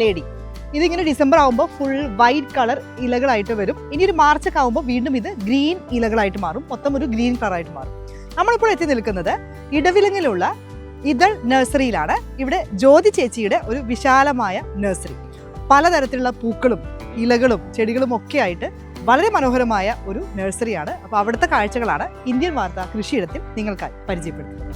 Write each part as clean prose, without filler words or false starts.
Lady. ഇതിങ്ങനെ December ആകുമ്പോൾ full white colour ഇലകളായിട്ട് വരും. ഇനി ഒരു മാർച്ച് ഒക്കെ ആകുമ്പോൾ വീണ്ടും ഇത് ഗ്രീൻ ഇലകളായിട്ട് മാറും, മൊത്തം ഒരു ഗ്രീൻ കളറായിട്ട് മാറും. നമ്മളിപ്പോൾ എത്തി നിൽക്കുന്നത് ഇടവിലങ്ങിലുള്ള ഇതൾ നഴ്സറിയിലാണ്. ഇവിടെ ജ്യോതി ചേച്ചിയുടെ ഒരു വിശാലമായ നഴ്സറി, പലതരത്തിലുള്ള പൂക്കളും ഇലകളും ചെടികളും ഒക്കെ ആയിട്ട് വളരെ മനോഹരമായ ഒരു നഴ്സറിയാണ്. അപ്പോൾ അവിടുത്തെ കാഴ്ചകളാണ് ഇന്ത്യൻ വാർത്ത കൃഷിയിടത്തിൽ നിങ്ങൾക്കായി പരിചയപ്പെടുത്തുന്നത്.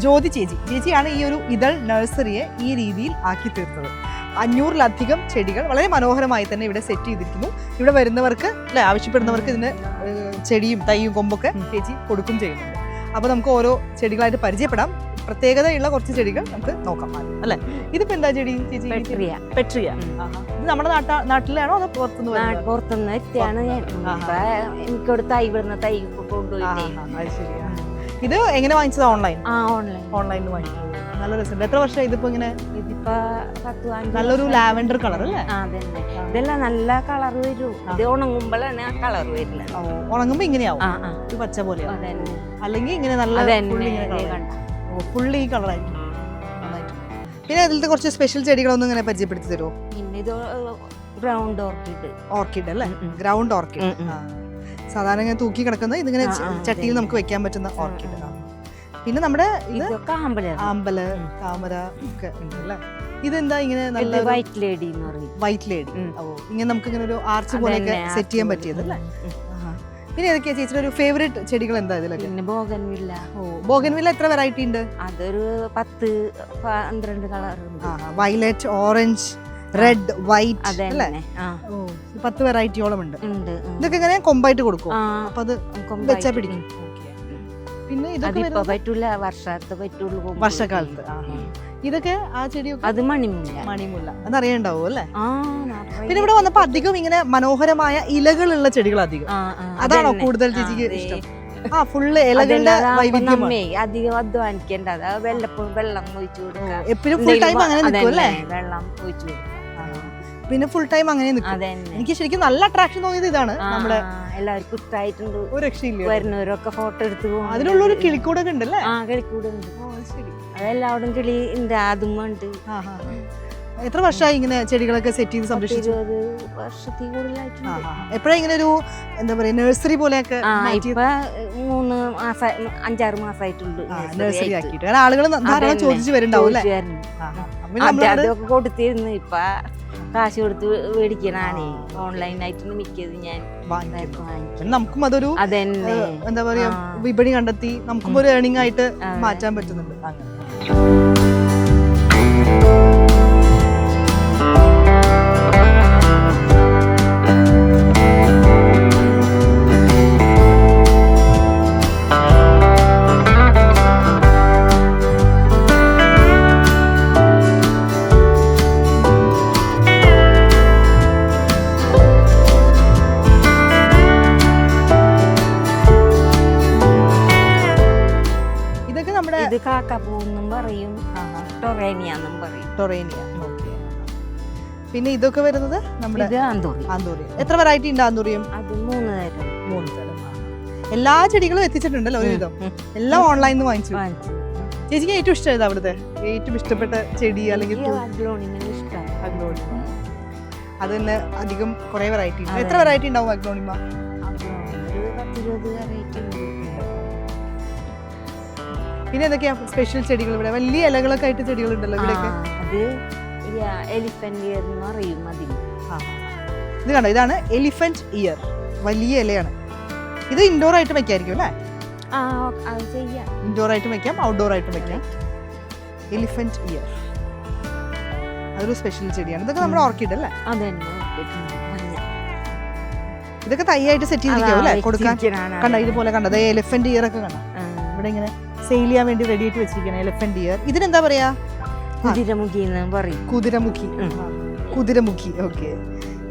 ജ്യോതി ചേച്ചിയാണ് ഈ ഒരു ഇതൾ നഴ്സറിയെ ഈ രീതിയിൽ ആക്കി തീർത്തത്. 500-ലധികം ചെടികൾ വളരെ മനോഹരമായി തന്നെ ഇവിടെ സെറ്റ് ചെയ്തിരിക്കുന്നു. ഇവിടെ വരുന്നവർക്ക് അല്ലെ, ആവശ്യപ്പെടുന്നവർക്ക് ഇതിന് ചെടിയും തൈയും കൊമ്പൊക്കെ ചേച്ചി കൊടുക്കും ചെയ്യുന്നുണ്ട്. അപ്പോൾ നമുക്ക് ഓരോ ചെടികളായിട്ട് പരിചയപ്പെടാം. പ്രത്യേകതയുള്ള കുറച്ച് ചെടികൾ നമുക്ക് നോക്കാം അല്ലെ. ഇതിപ്പോ എന്താ ചെടി ചേച്ചി? പെട്രിയ. ഇത് നമ്മുടെ നാട്ടിലാണോ അതോ പുറത്തുനിന്ന് എനിക്കൊരു തൈ വിടുന്ന തൈ കൊണ്ടുപോയി. ഇത് എങ്ങനെ വാങ്ങിച്ചത്? ഓൺലൈനിൽ വാങ്ങിച്ചു. നല്ല രസമുണ്ട്. എത്ര വർഷം ഇതിപ്പോ ഇങ്ങനെ? നല്ലൊരു ലാവൻഡർ കളർ അല്ലേ? ഇതെല്ലാം നല്ല കളർ വരും. ഇത് ഉണങ്ങുമ്പോഴാണ് ആ കളർ വരുന്നത്. ഉണങ്ങുമ്പോ ഇങ്ങനെയാവും, ഒരു പച്ച പോലെ. അല്ലെങ്കിൽ ഇങ്ങനെ നല്ല ഫുള്ളി ഈ കളറായിരിക്കും. പിന്നെ അതിലത്തെ കുറച്ച് സ്പെഷ്യൽ ചെടികളൊന്നും ഇങ്ങനെ പരിചയപ്പെടുത്തി തരുമോ? പിന്നെ ഇത് ഗ്രൗണ്ട് ഓർക്കിഡ് അല്ലേ? ഗ്രൗണ്ട് ഓർക്കിഡ് സാധാരണ ഇങ്ങനെ തൂക്കി കിടക്കുന്ന ഇതിങ്ങനെ ചട്ടിയിൽ നമുക്ക് വെക്കാൻ പറ്റുന്ന ഓർക്കിഡ്. പിന്നെ നമ്മുടെ ആമ്പല് താമര ഒക്കെ ഉണ്ട് അല്ലേ? ഇതെന്താ ഇങ്ങനെ നല്ല വൈറ്റ് ലേഡി? ഇങ്ങനെ നമുക്ക് ഇങ്ങനെ ഒരു ആർച്ച് പോലെയൊക്കെ സെറ്റ് ചെയ്യാൻ പറ്റിയത് അല്ലേ? പിന്നെ ഏതൊക്കെയാ ചേച്ചിയുടെ ഒരു ഫേവറേറ്റ് ചെടികൾ എന്താ ഇതിലൊക്കെ? ബോഗൻവില്ല. ബോഗൻവില്ല എത്ര വെറൈറ്റി ഉണ്ട്? അതൊരു 10-12 colour. Violet, orange, red, white അല്ലേ? 10 വെറൈറ്റിയോളം ഉണ്ട്. ഇതൊക്കെ ഇങ്ങനെ കൊമ്പായിട്ട് കൊടുക്കും, അപ്പൊ അത് വെച്ചാ പിടിക്കും. പിന്നെ ഇതൊക്കെ പറ്റൂല, വർഷത്തെ പറ്റുള്ളൂ, വർഷക്കാലത്ത്. ഇതൊക്കെ ആ ചെടിയൊക്കെ അത് മണിമുല്ല അതറിയണ്ടാവും അല്ലേ? പിന്നെ ഇവിടെ വന്നപ്പോ അധികം ഇങ്ങനെ മനോഹരമായ ഇലകളുള്ള ചെടികൾ അധികം, അതാണോ കൂടുതൽ ചേച്ചിക്ക് ഇഷ്ടം? ഫുള്ള് ഇലകളുടെ വൈവിധ്യമാണ്. അധികം അധ്വാനിക്കേണ്ട, വെള്ളപ്പോഴും വെള്ളം ഒഴിച്ചു കൊടുക്കുക, എപ്പോഴും ഫുൾ ടൈം അങ്ങനെ നിൽക്കും അല്ലേ? വെള്ളം ഒഴിച്ചു കൊടുക്കുക. പിന്നെ ഫുൾ ടൈം അങ്ങനെ നിൽക്കും. എനിക്ക് ശരിക്കും നല്ല അട്രാക്ഷൻ തോന്നിയത് ഇതാണ്. നമ്മുടെ എല്ലാവർക്കും ഇഷ്ടമായിട്ടുണ്ട്. ഒരു രക്ഷയില്ല, വരുന്നവരൊക്കെ ഫോട്ടോ എടുത്ത് പോകും. അതിനുള്ളൊരു കിളിക്കൂടൊക്കെ ഉണ്ടല്ലേ? കിളിക്കൂടുണ്ട്. അതെല്ലാവരും കിളി ഉണ്ട്, അതും ഉണ്ട്. എത്ര വർഷമായി ഇങ്ങനെ ചെടികളൊക്കെ സെറ്റ് ചെയ്ത് സംരക്ഷിച്ചു? 20 വർഷത്തിൽ കൂടുതലായിട്ടുണ്ട്. എപ്പോഴാ ഇങ്ങനെ ഒരു എന്താ പറയാ നഴ്സറി പോലെയൊക്കെ? 5-6 മാസമായിട്ടുണ്ട് നഴ്സറി ആക്കിയിട്ട്. കാരണം ആളുകൾ ധാരാളം ചോദിച്ചു വരുന്നുണ്ടാവും അല്ലേ? അതൊക്കെ കൊടുത്തിരുന്നു. ഇപ്പൊ കാശ് കൊടുത്ത് മേടിക്കണാണേ. ഓൺലൈനായിട്ട് മിക്കത് ഞാൻ നമുക്കും അതൊരു എന്താ പറയാ വിപണി കണ്ടെത്തി നമുക്കും ഒരു ഏർണിംഗ് ആയിട്ട് മാറ്റാൻ പറ്റുന്നുണ്ട്. ഇത് കാക്കപ്പൂന്നും പറയും, ടൊറേനിയാന്നും പറയും. ടൊറേനിയ. പിന്നെ ഇതൊക്കെ വരുന്നത് നമ്മുടെ ആന്തൂറി. എത്ര വെറൈറ്റി ഉണ്ട് ആന്തൂറിയം? അത് 3 തരം. എല്ലാ ചെടികളും എത്തിച്ചിട്ടുണ്ടല്ലോ ഒരുവിധം. എല്ലാം ഓൺലൈനിൽ നിന്ന് വാങ്ങിച്ചു. ചേച്ചിക്ക് ഏറ്റവും ഇഷ്ടമായത് അവിടുത്തെ ഏറ്റവും ഇഷ്ടപ്പെട്ട ചെടി അല്ലെങ്കിൽ അത് തന്നെ അധികം കുറെ വെറൈറ്റി ഉണ്ട്. എത്ര വെറൈറ്റി ഉണ്ടാവും അഗ്ലോണിമ? 10-20 വെറൈറ്റി. പിന്നെ എന്തൊക്കെയാ സ്പെഷ്യൽ ചെടികൾ? ഇവിടെ വലിയ ഇലകളൊക്കെ ആയിട്ട് ചെടികൾ ഉണ്ടല്ലോ ഇവിടെയൊക്കെ. അത് എലിഫന്റ് ഇയർ എന്ന് പറയും. ഇത് കണ്ടോ, ഇതാണ് എലിഫന്റ് ഇയർ. വലിയ ഇലയാണ്. ഇത് ഇൻഡോർ ആയിട്ട് വെക്കായിരിക്കും അല്ലേ? ഇൻഡോർ ആയിട്ട് വെക്കാം, ഔട്ട്ഡോർ ആയിട്ട് വെക്കാം. എലിഫന്റ് ഇയർ അതൊരു സ്പെഷ്യൽ ചെടിയാണ്. ഇതൊക്കെ നമ്മുടെ ഓർക്കിഡ് അല്ലേ? ഇതൊക്കെ തൈയായിട്ട് സെറ്റ് ചെയ്തിരിക്കും അല്ലേ കൊടുക്കാൻ? കണ്ട ഇതുപോലെ കണ്ടത് എലിഫന്റ് ഇയർ ഒക്കെ കണ്ട ഇവിടെ ഇങ്ങനെ സെയിൽ ചെയ്യാൻ വേണ്ടി റെഡി ആയിട്ട് വെച്ചിരിക്കുകയാണ് എലിഫന്റ് ഇയർ. ഇതിനെന്താ പറയാ? കുതിരമുഖി എന്ന് പറയും. കുതിരമുഖി. ഓക്കെ,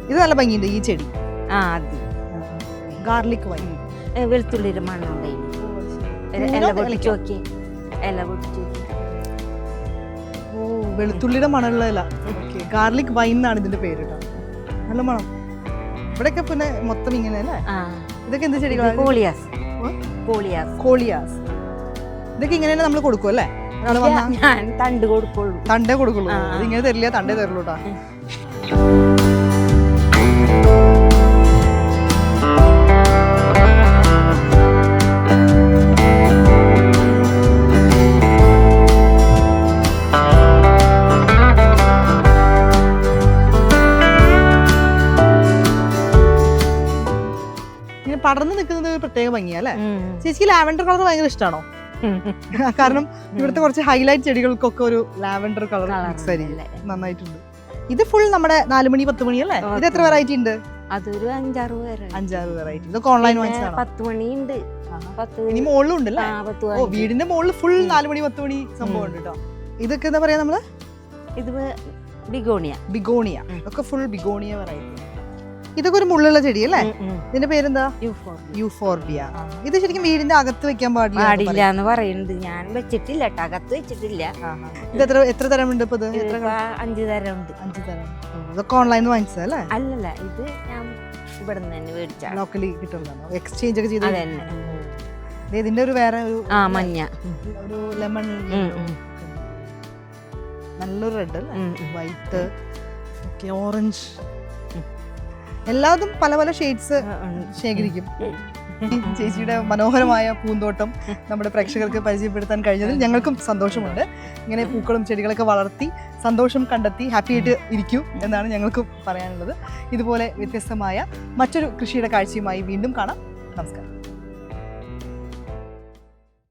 ഇത് നല്ല ഭംഗിയുണ്ട് ഈ ചെടി. ഗാർലിക് വൈൻ, വെളുത്തുള്ളിയുടെ മണ്ണുണ്ടായി. ഇല പൊട്ടിച്ച് നോക്കി, ഇല പൊട്ടിച്ച് നോക്കി. ഓ, വെളുത്തുള്ളിയുടെ മണമുള്ള ഇല. ഓക്കെ, ഗാർലിക് വൈൻ എന്നാണ് ഇതിന്റെ പേര് കേട്ടോ. നല്ല മണം. ഇവിടെയൊക്കെ പിന്നെ മൊത്തം ഇങ്ങനെ അല്ലേ? ഇതൊക്കെ എന്ത് ചെടികളാണ്? കോളിയാസ്. കോളിയാസ്. കോളിയാസ്. ഇതൊക്കെ ഇങ്ങനെ തന്നെ നമ്മൾ കൊടുക്കും അല്ലേ? ഒരാൾ വന്നാൽ ഞാൻ തണ്ട് കൊടുക്കുള്ളൂ. തണ്ടേ കൊടുക്കുള്ളൂ. ഇത് ഇങ്ങനെ തരില്ല, തണ്ടേ തരുള്ളൂ കേട്ടോ. ഇങ്ങനെ പടർന്നു നിൽക്കുന്നത് ഒരു പ്രത്യേക ഭംഗിയാ അല്ലേ? ചേച്ചിക്ക് ലാവൻഡർ കളർ ഭയങ്കര ഇഷ്ടമാണോ? കാരണം ഇവിടുത്തെ കുറച്ച് ഹൈലൈറ്റ് ചെടികൾക്കൊക്കെ ഒരു ലാവൻഡർ കളർ മിക്സ് ആയിരിക്കും. നന്നായിട്ടുണ്ട്. ഇത് ഫുൾ നമ്മുടെ 4 മണി 10 മണി അല്ലേ? ഇത് എത്ര വെറൈറ്റി ഉണ്ട്? അതൊരു 5-6 വെറൈറ്റി. ഇതൊക്കെ ഓൺലൈൻ വാങ്ങിച്ചതാണോ? 10 മണിയുണ്ട്. ഇനി മുകളിലും ഉണ്ടല്ലേ? ഓ, വീടിന്റെ മുകളിൽ ഫുൾ 4 മണി 10 മണി സംഭവം ഉണ്ട് കേട്ടോ. ഇതൊക്കെ എന്താ പറയാ നമ്മള്? ഇത് ബിഗോണിയ. ബിഗോണിയ. ഇതൊക്കെ ഫുൾ ബിഗോണിയ വെറൈറ്റി. ഇതൊക്കെ ഒരു മുള്ളുള്ള ചെടി അല്ലേ? ഇതിന്റെ പേരെന്താ? യൂഫോർബിയ. ഇത് ശരിക്കും വീടിന്റെ അകത്ത് വെക്കാൻ പാടില്ല എന്ന് പറയുന്നുണ്ട്. ഞാൻ വെച്ചിട്ടില്ല കേട്ടോ, അകത്ത് വെച്ചിട്ടില്ല. ഇത് എത്ര തരം ഉണ്ട്? 5 തരം ഉണ്ട്. 5 തരം. ഇതൊക്കെ ഓൺലൈനിൽ വാങ്ങിച്ചതല്ലേ? അല്ലല്ല, ഇത് ഞാൻ ഇവിടെ നിന്ന് തന്നെ മേടിച്ചാ. ലോക്കലി കിട്ടുന്നതാണോ? എക്സ്ചേഞ്ച് ഒക്കെ ചെയ്ത്? അതന്നെ. ഇതിന്റെ ഒരു വേറെ ഒരു മഞ്ഞ, ഒരു ലെമൺ, നല്ലൊരു റെഡ് അല്ലേ? വൈറ്റ്, ഓറഞ്ച്, എല്ലാതും പല പല ഷെയ്ഡ്സ് ശേഖരിക്കും. ചേച്ചിയുടെ മനോഹരമായ പൂന്തോട്ടം നമ്മുടെ പ്രേക്ഷകർക്ക് പരിചയപ്പെടുത്താൻ കഴിഞ്ഞതിൽ ഞങ്ങൾക്കും സന്തോഷമുണ്ട്. ഇങ്ങനെ പൂക്കളും ചെടികളൊക്കെ വളർത്തി സന്തോഷം കണ്ടെത്തി ഹാപ്പി ആയിട്ട് ഇരിക്കൂ എന്നാണ് ഞങ്ങൾക്കും പറയാനുള്ളത്. ഇതുപോലെ വ്യത്യസ്തമായ മറ്റൊരു കൃഷിയുടെ കാഴ്ചയുമായി വീണ്ടും കാണാം. നമസ്കാരം.